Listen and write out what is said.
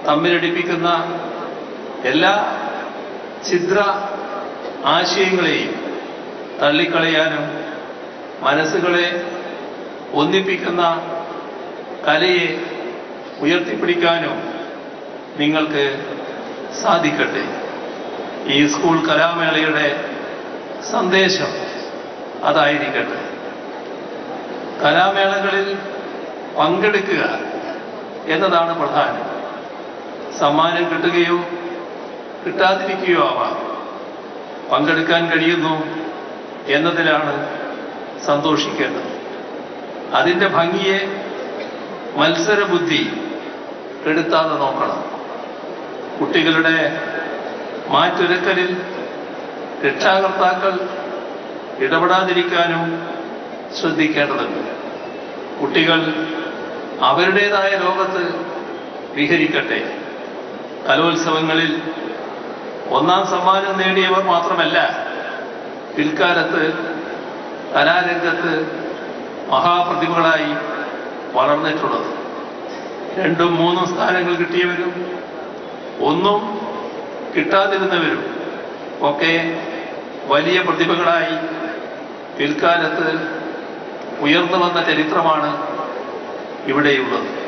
തമ്മിലടിപ്പിക്കുന്ന എല്ലാ ഛിദ്ര ആശയങ്ങളെയും തള്ളിക്കളയാനും മനസ്സുകളെ ഒന്നിപ്പിക്കുന്ന കലയെ ഉയർത്തിപ്പിടിക്കാനും നിങ്ങൾക്ക് സാധിക്കട്ടെ. ഈ സ്കൂൾ കലാമേളയുടെ സന്ദേശം അതായിരിക്കട്ടെ. കലാമേളകളിൽ പങ്കെടുക്കുക എന്നതാണ് പ്രധാനം. സമ്മാനം കിട്ടുകയോ കിട്ടാതിരിക്കുകയോ ആവാം. പങ്കെടുക്കാൻ കഴിയുന്നു എന്നതിലാണ് സന്തോഷിക്കേണ്ടത്. അതിൻ്റെ ഭംഗിയെ മത്സരബുദ്ധി കെടുത്താതെ നോക്കണം. കുട്ടികളുടെ മാറ്റൊരുക്കലിൽ രക്ഷാകർത്താക്കൾ ഇടപെടാതിരിക്കാനും ശ്രദ്ധിക്കേണ്ടതുണ്ട്. കുട്ടികൾ അവരുടേതായ ലോകത്ത് വിഹരിക്കട്ടെ. കലോത്സവങ്ങളിൽ ഒന്നാം സമ്മാനം നേടിയവർ മാത്രമല്ല പിൽക്കാലത്ത് കലാരംഗത്ത് മഹാപ്രതിഭകളായി വളർന്നിട്ടുള്ളത്. 2ഉം 3ഉം സ്ഥാനങ്ങൾ കിട്ടിയവരും ഒന്നും കിട്ടാതിരുന്നവരും ഒക്കെ വലിയ പ്രതിഭകളായി പിൽക്കാലത്ത് ഉയർന്നു വന്ന ചരിത്രമാണ് ഇവിടെയുള്ളത്.